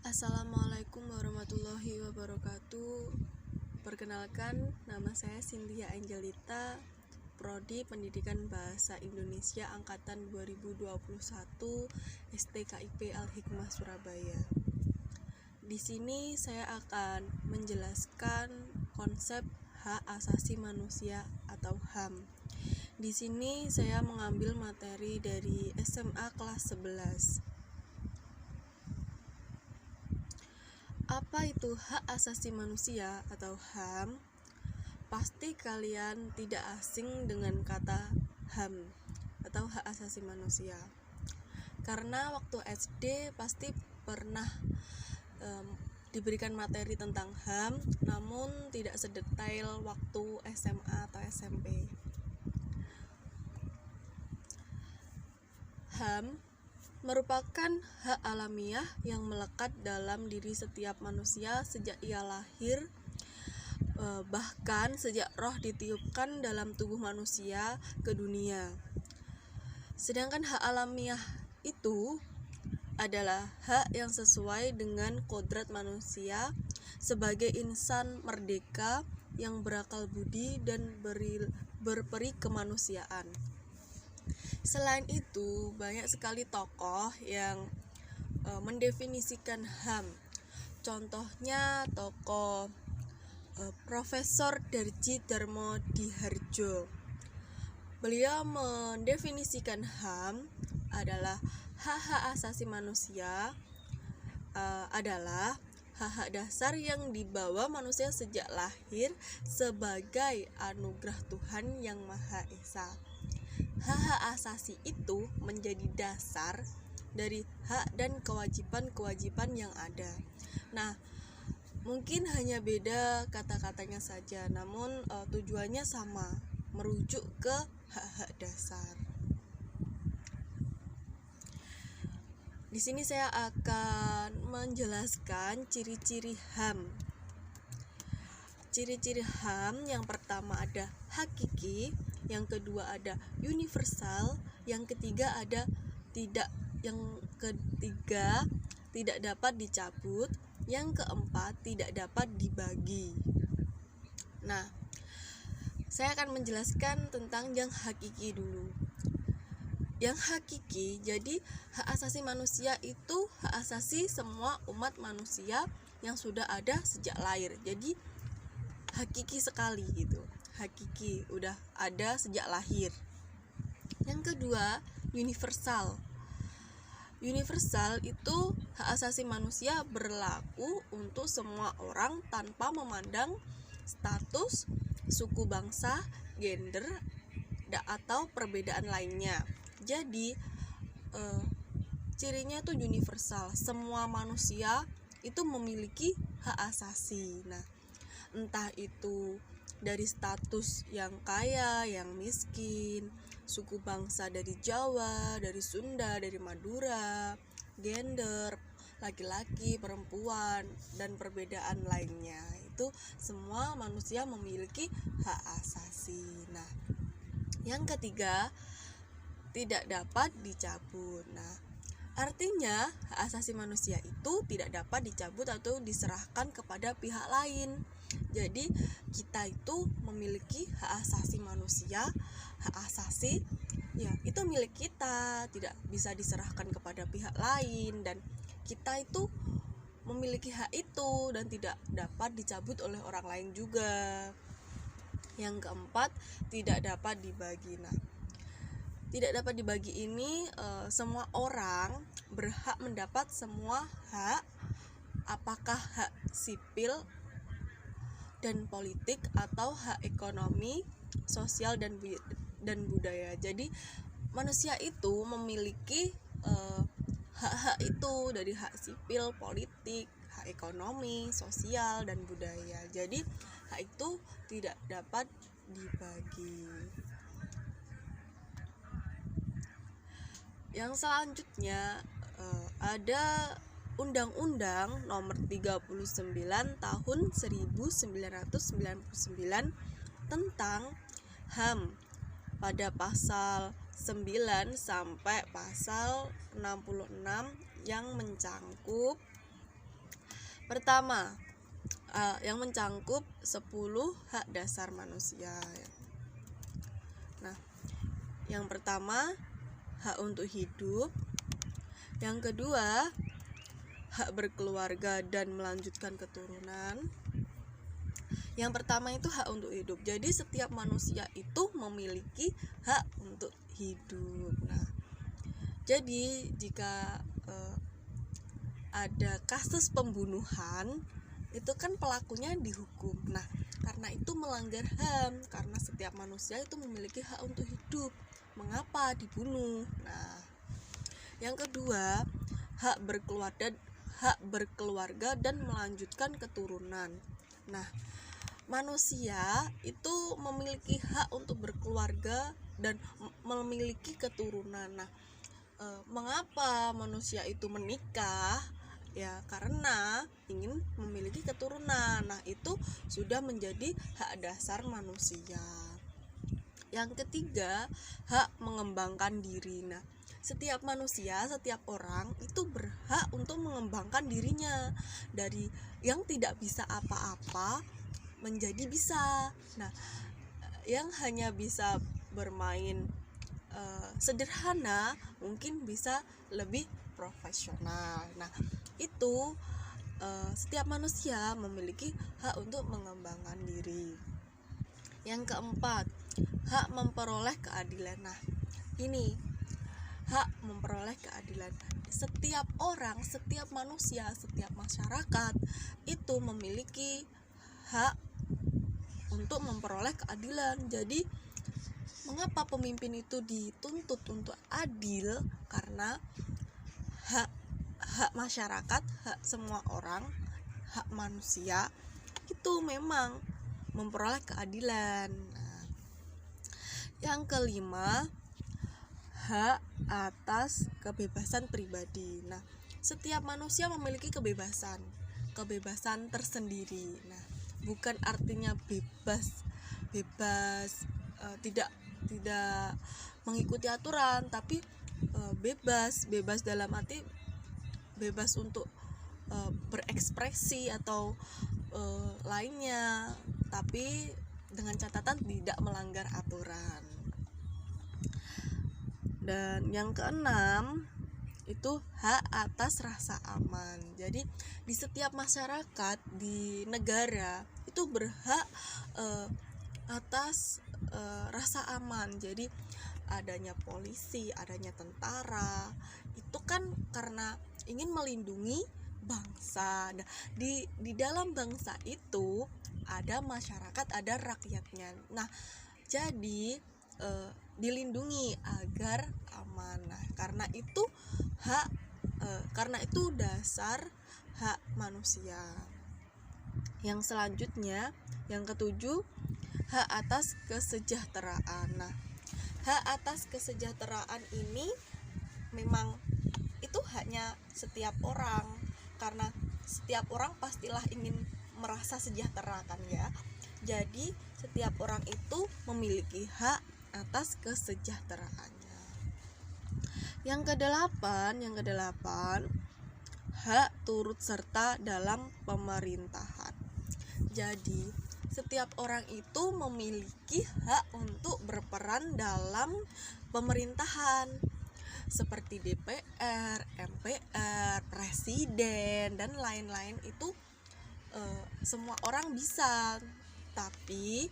Assalamualaikum warahmatullahi wabarakatuh. Perkenalkan, nama saya Cynthia Angelita, Prodi Pendidikan Bahasa Indonesia Angkatan 2021 STKIP Al-Hikmah Surabaya. Di sini saya akan menjelaskan konsep hak asasi manusia atau HAM. Di sini saya mengambil materi dari SMA kelas 11. Apa itu hak asasi manusia atau HAM? Pasti kalian tidak asing dengan kata HAM atau hak asasi manusia. Karena waktu SD pasti pernah diberikan materi tentang HAM, namun tidak sedetail waktu SMA atau SMP. HAM merupakan hak alamiah yang melekat dalam diri setiap manusia sejak ia lahir, bahkan sejak roh ditiupkan dalam tubuh manusia ke dunia. Sedangkan hak alamiah itu adalah hak yang sesuai dengan kodrat manusia sebagai insan merdeka yang berakal budi dan berperi kemanusiaan. Selain itu, banyak sekali tokoh yang mendefinisikan HAM. Contohnya tokoh Profesor Darji Darmo Diharjo. Beliau mendefinisikan HAM adalah hak-hak asasi manusia adalah hak-hak dasar yang dibawa manusia sejak lahir sebagai anugerah Tuhan Yang Maha Esa. Hak-hak asasi itu menjadi dasar dari hak dan kewajiban-kewajiban yang ada. Nah, mungkin hanya beda kata-katanya saja, namun tujuannya sama, merujuk ke hak-hak dasar. Di sini saya akan menjelaskan ciri-ciri HAM. Ciri-ciri HAM yang pertama ada hakiki, yang kedua ada universal, yang ketiga tidak dapat dicabut, yang keempat tidak dapat dibagi. Nah, saya akan menjelaskan tentang yang hakiki dulu. Yang hakiki, jadi hak asasi manusia itu hak asasi semua umat manusia yang sudah ada sejak lahir. Jadi hakiki sekali gitu. Hakiki udah ada sejak lahir. Yang kedua, universal. Universal itu hak asasi manusia berlaku untuk semua orang tanpa memandang status, suku bangsa, gender, atau perbedaan lainnya. Jadi cirinya itu universal. Semua manusia itu memiliki hak asasi. Nah, entah itu dari status yang kaya, yang miskin, suku bangsa dari Jawa, dari Sunda, dari Madura, gender, laki-laki, perempuan, dan perbedaan lainnya. Itu semua manusia memiliki hak asasi. Nah, yang ketiga, tidak dapat dicabut. Nah, artinya hak asasi manusia itu tidak dapat dicabut atau diserahkan kepada pihak lain. Jadi kita itu memiliki hak asasi manusia, hak asasi ya itu milik kita, tidak bisa diserahkan kepada pihak lain, dan kita itu memiliki hak itu dan tidak dapat dicabut oleh orang lain juga. Yang keempat, tidak dapat dibagi. Nah, tidak dapat dibagi ini semua orang berhak mendapat semua hak, apakah hak sipil dan politik atau hak ekonomi, sosial dan budaya. Jadi manusia itu memiliki hak-hak itu, dari hak sipil, politik, hak ekonomi, sosial dan budaya. Jadi hak itu tidak dapat dibagi. Yang selanjutnya ada Undang-Undang Nomor 39 Tahun 1999 tentang HAM pada pasal 9 sampai pasal 66 yang mencangkup pertama yang mencangkup 10 hak dasar manusia. Nah, yang pertama hak untuk hidup, yang kedua hak berkeluarga dan melanjutkan keturunan. Yang pertama itu hak untuk hidup. Jadi setiap manusia itu memiliki hak untuk hidup. Nah, jadi jika ada kasus pembunuhan, itu kan pelakunya dihukum. Nah, karena itu melanggar HAM, karena setiap manusia itu memiliki hak untuk hidup. Mengapa dibunuh? Nah, yang kedua, hak berkeluarga dan melanjutkan keturunan. Nah, manusia itu memiliki hak untuk berkeluarga dan memiliki keturunan. Nah, mengapa manusia itu menikah? Ya, karena ingin memiliki keturunan. Nah, itu sudah menjadi hak dasar manusia. Yang ketiga, hak mengembangkan diri. Nah, setiap manusia, setiap orang itu berhak untuk mengembangkan dirinya dari yang tidak bisa apa-apa menjadi bisa. Nah, yang hanya bisa bermain sederhana mungkin bisa lebih profesional. Nah, itu setiap manusia memiliki hak untuk mengembangkan diri. Yang keempat, hak memperoleh keadilan. Nah, ini hak memperoleh keadilan. Setiap orang, setiap manusia, setiap masyarakat itu memiliki hak untuk memperoleh keadilan. Jadi mengapa pemimpin itu dituntut untuk adil? Karena hak masyarakat, hak semua orang, hak manusia itu memang memperoleh keadilan. Nah, yang kelima, hak atas kebebasan pribadi. Nah, setiap manusia memiliki kebebasan tersendiri. Nah, bukan artinya bebas tidak mengikuti aturan, tapi bebas dalam arti bebas untuk berekspresi atau lainnya, tapi dengan catatan tidak melanggar aturan. Dan yang keenam itu hak atas rasa aman. Jadi di setiap masyarakat, di negara itu berhak atas rasa aman. Jadi adanya polisi, adanya tentara, itu kan karena ingin melindungi bangsa. Nah, di dalam bangsa itu ada masyarakat, ada rakyatnya. Nah, jadi dilindungi agar aman. Nah, karena itu dasar hak manusia. Yang selanjutnya, yang ketujuh, hak atas kesejahteraan. Nah, hak atas kesejahteraan ini memang itu haknya setiap orang, karena setiap orang pastilah ingin merasa sejahtera kan ya. Jadi setiap orang itu memiliki hak atas kesejahteraannya. Yang kedelapan, hak turut serta dalam pemerintahan. Jadi setiap orang itu memiliki hak untuk berperan dalam pemerintahan, seperti DPR, MPR, presiden, dan lain-lain. Itu semua orang bisa, tapi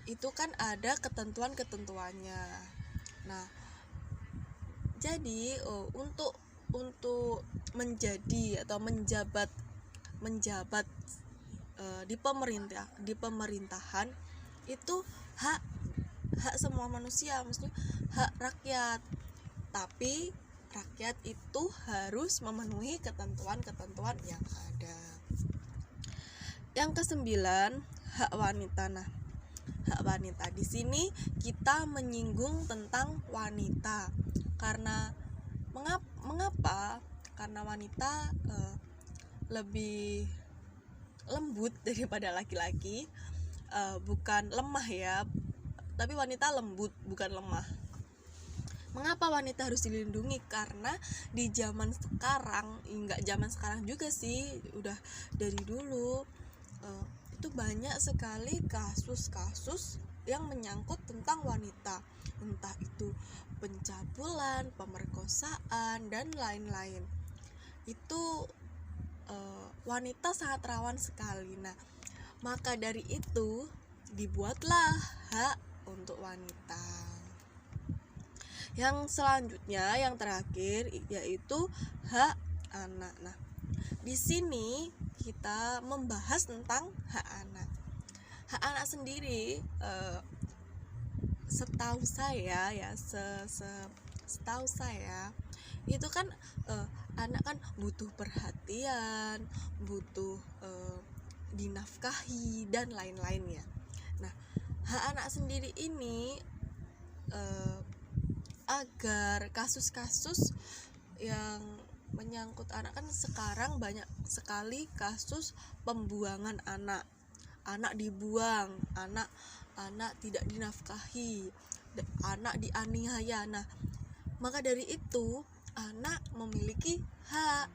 itu kan ada ketentuan-ketentuannya. Nah, jadi untuk menjadi atau menjabat di pemerintahan itu hak semua manusia, maksudnya hak rakyat. Tapi rakyat itu harus memenuhi ketentuan-ketentuan yang ada. Yang kesembilan, hak wanita. Nah, hak wanita di sini kita menyinggung tentang wanita. Karena mengapa? Karena wanita lebih lembut daripada laki-laki. Bukan lemah ya, tapi wanita lembut, bukan lemah. Mengapa wanita harus dilindungi? Karena di zaman sekarang, enggak zaman sekarang juga sih, udah dari dulu itu banyak sekali kasus-kasus yang menyangkut tentang wanita, entah itu pencabulan, pemerkosaan, dan lain-lain. Itu wanita sangat rawan sekali. Nah, maka dari itu dibuatlah hak untuk wanita. Yang selanjutnya, yang terakhir, yaitu hak anak. Nah, di sini kita membahas tentang hak anak. Hak anak sendiri, setahu saya ya, setahu saya itu kan anak kan butuh perhatian, butuh dinafkahi dan lain-lainnya. Nah, hak anak sendiri ini agar kasus-kasus yang menyangkut anak, kan sekarang banyak sekali kasus pembuangan anak dibuang, anak tidak dinafkahi, anak dianiaya. Nah, maka dari itu anak memiliki hak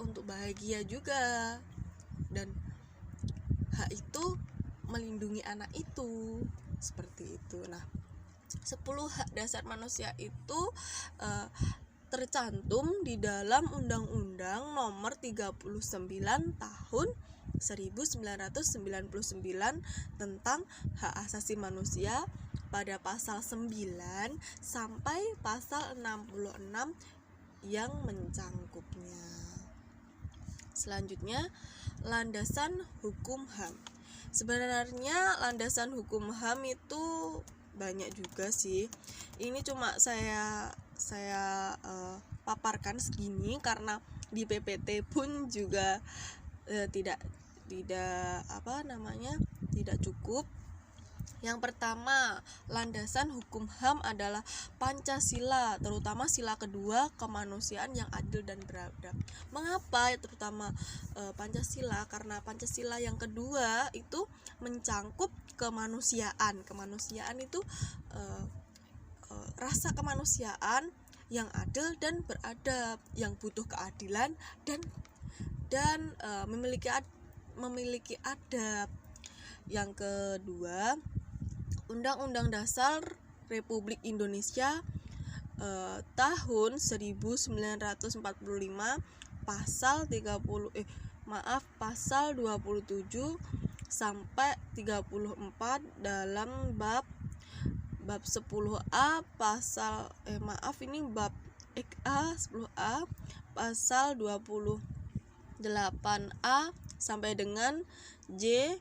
untuk bahagia juga, dan hak itu melindungi anak itu, seperti itu. Nah, 10 hak dasar manusia itu tercantum di dalam Undang-Undang Nomor 39 Tahun 1999 tentang hak asasi manusia pada pasal 9 sampai pasal 66 yang mencangkupnya. Selanjutnya, landasan hukum HAM. Sebenarnya landasan hukum HAM itu banyak juga sih. Ini cuma saya paparkan segini karena di PPT pun juga tidak cukup. Yang pertama, landasan hukum HAM adalah Pancasila, terutama sila kedua, kemanusiaan yang adil dan beradab. Mengapa terutama Pancasila? Karena Pancasila yang kedua itu mencangkup kemanusiaan. Kemanusiaan itu rasa kemanusiaan yang adil dan beradab, yang butuh keadilan dan memiliki adab. Yang kedua, Undang-Undang Dasar Republik Indonesia tahun 1945 pasal 27 sampai 34 dalam bab 10A pasal bab A 10A pasal 28A sampai dengan J,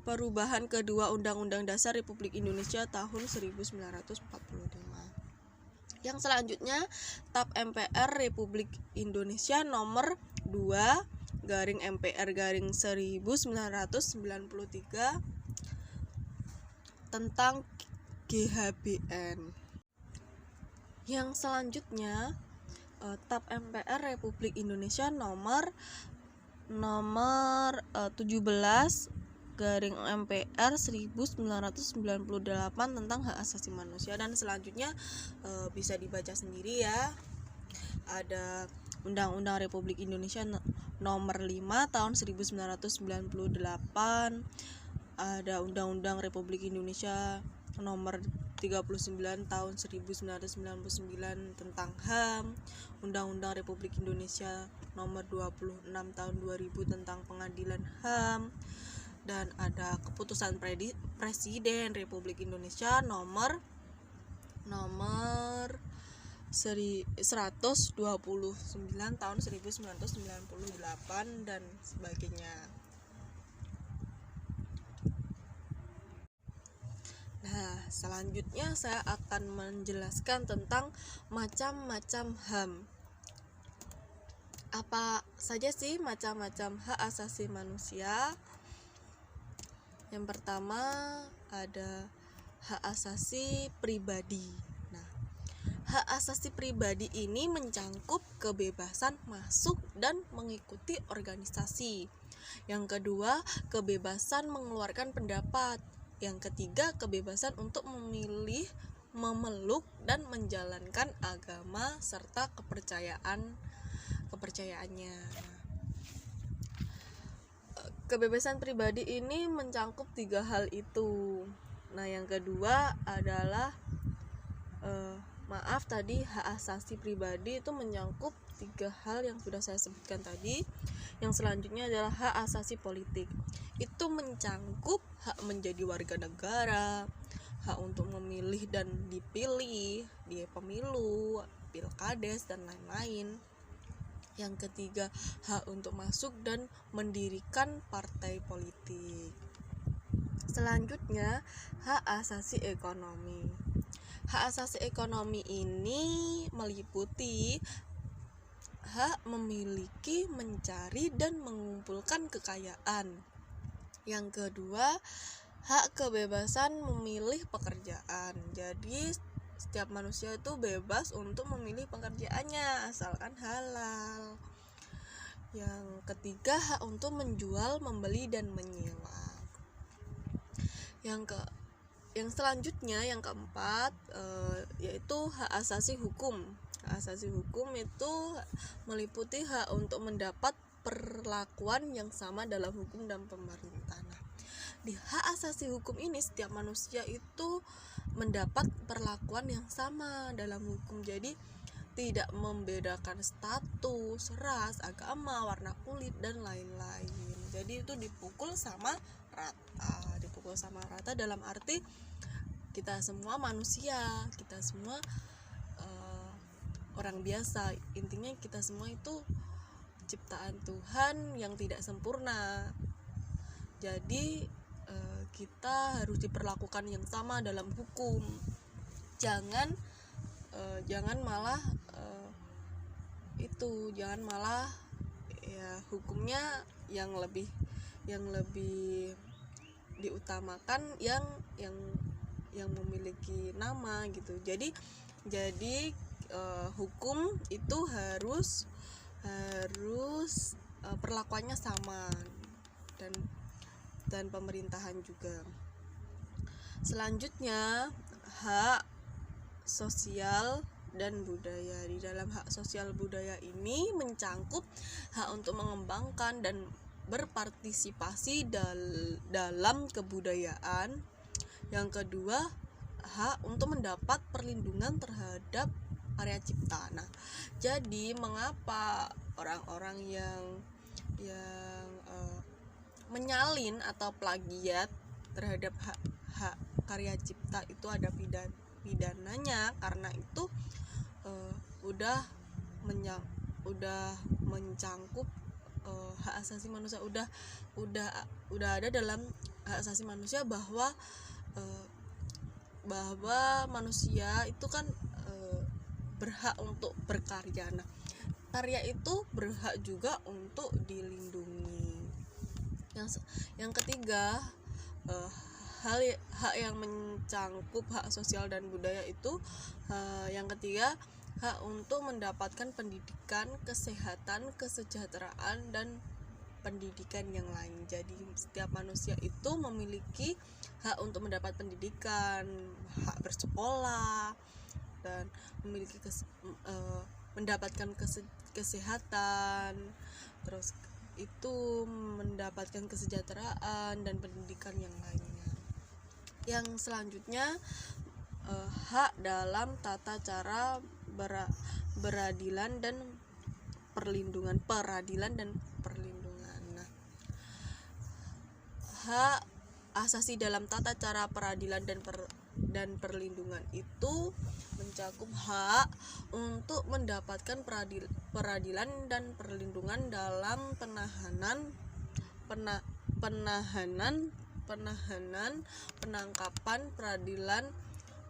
perubahan kedua Undang-Undang Dasar Republik Indonesia tahun 1945. Yang selanjutnya, TAP MPR Republik Indonesia nomor 2/MPR/1993 tentang GHBN. Yang selanjutnya, TAP MPR Republik Indonesia nomor 17/MPR 1998 tentang hak asasi manusia. Dan selanjutnya bisa dibaca sendiri ya. Ada Undang-Undang Republik Indonesia nomor 5 tahun 1998, ada Undang-Undang Republik Indonesia nomor 39 tahun 1999 tentang HAM, Undang-Undang Republik Indonesia nomor 26 tahun 2000 tentang pengadilan HAM, dan ada keputusan Presiden Republik Indonesia nomor 129 tahun 1998 dan sebagainya. Nah, selanjutnya saya akan menjelaskan tentang macam-macam HAM. Apa saja sih macam-macam hak asasi manusia? Yang pertama ada hak asasi pribadi. Nah, hak asasi pribadi ini mencangkup kebebasan masuk dan mengikuti organisasi. Yang kedua, kebebasan mengeluarkan pendapat. Yang ketiga, kebebasan untuk memilih memeluk dan menjalankan agama serta kepercayaannya. Kebebasan pribadi ini mencakup 3 hal itu. Nah, yang kedua adalah tadi hak asasi pribadi itu menyangkut 3 hal yang sudah saya sebutkan tadi. Yang selanjutnya adalah hak asasi politik. Itu mencangkup hak menjadi warga negara, hak untuk memilih dan dipilih di pemilu, pilkades dan lain-lain. Yang ketiga, hak untuk masuk dan mendirikan partai politik. Selanjutnya, hak asasi ekonomi. Hak asasi ekonomi ini meliputi hak memiliki, mencari, dan mengumpulkan kekayaan. Yang kedua, hak kebebasan memilih pekerjaan. Jadi setiap manusia itu bebas untuk memilih pekerjaannya asalkan halal. Yang ketiga, hak untuk menjual, membeli, dan menyewa. Yang selanjutnya, yang keempat, yaitu hak asasi hukum. Hak asasi hukum itu meliputi hak untuk mendapat perlakuan yang sama dalam hukum dan pemerintah. Nah, di hak asasi hukum ini setiap manusia itu mendapat perlakuan yang sama dalam hukum. Jadi tidak membedakan status, ras, agama, warna kulit, dan lain-lain. Jadi itu dipukul sama rata dalam arti kita semua manusia, kita semua orang biasa. Intinya kita semua itu ciptaan Tuhan yang tidak sempurna. Jadi kita harus diperlakukan yang sama dalam hukum. Jangan malah ya hukumnya yang lebih diutamakan yang memiliki nama gitu. Jadi hukum itu harus perlakuannya sama, dan pemerintahan juga. Selanjutnya, hak sosial dan budaya. Di dalam hak sosial budaya ini mencangkup hak untuk mengembangkan dan berpartisipasi dalam kebudayaan. Yang kedua, hak untuk mendapat perlindungan terhadap karya cipta. Nah, jadi mengapa orang-orang yang menyalin atau plagiat terhadap hak karya cipta itu ada pidananya? Karena itu udah mencangkup hak asasi manusia, udah ada dalam hak asasi manusia bahwa manusia itu kan berhak untuk berkarya. Nah, karya itu berhak juga untuk dilindungi. Yang ketiga, hak yang mencangkup hak sosial dan budaya itu yang ketiga, hak untuk mendapatkan pendidikan, kesehatan, kesejahteraan, dan pendidikan yang lain. Jadi setiap manusia itu memiliki hak untuk mendapat pendidikan, hak bersekolah, dan memiliki mendapatkan kesehatan, terus itu mendapatkan kesejahteraan dan pendidikan yang lainnya. Yang selanjutnya, hak dalam tata cara peradilan dan perlindungan. Nah, hak asasi dalam tata cara peradilan dan perlindungan itu mencakup hak untuk mendapatkan peradilan dan perlindungan dalam penahanan, penangkapan, peradilan,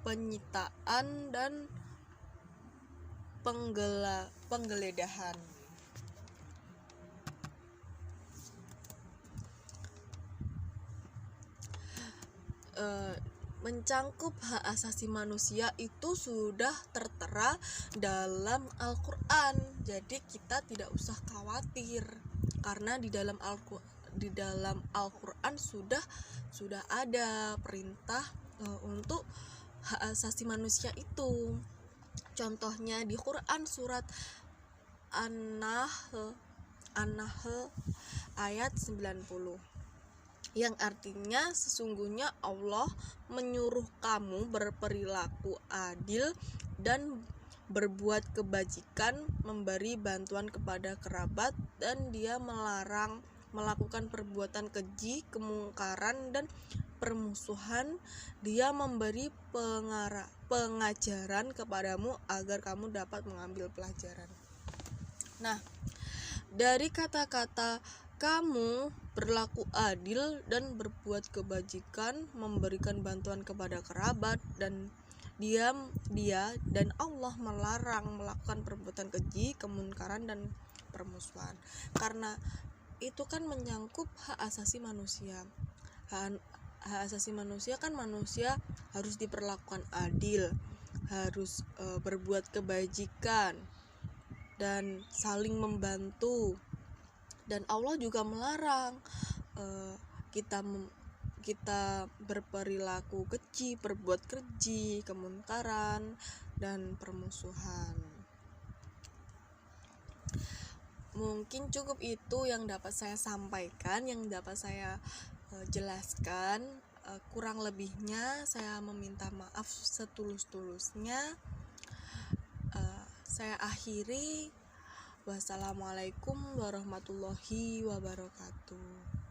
penyitaan, dan penggeledahan. Mencangkup hak asasi manusia itu sudah tertera dalam Al-Quran. Jadi kita tidak usah khawatir, karena di dalam Al-Quran sudah ada perintah untuk hak asasi manusia itu. Contohnya di Quran surat An-Nahl ayat 90, yang artinya sesungguhnya Allah menyuruh kamu berperilaku adil dan berbuat kebajikan, memberi bantuan kepada kerabat, dan Dia melarang melakukan perbuatan keji, kemungkaran, dan permusuhan. Dia memberi pengajaran kepadamu agar kamu dapat mengambil pelajaran. Nah, dari kata-kata kamu berlaku adil dan berbuat kebajikan, memberikan bantuan kepada kerabat, dan dia dan Allah melarang melakukan perbuatan keji, kemungkaran, dan permusuhan. Karena itu kan menyangkut hak asasi manusia. Hak asasi manusia kan manusia harus diperlakukan adil, harus berbuat kebajikan dan saling membantu. Dan Allah juga melarang kita berperilaku keji, berbuat keji, kemungkaran, dan permusuhan. Mungkin cukup itu yang dapat saya sampaikan, yang dapat saya jelaskan. Kurang lebihnya saya meminta maaf setulus-tulusnya. Saya akhiri. Wassalamualaikum warahmatullahi wabarakatuh.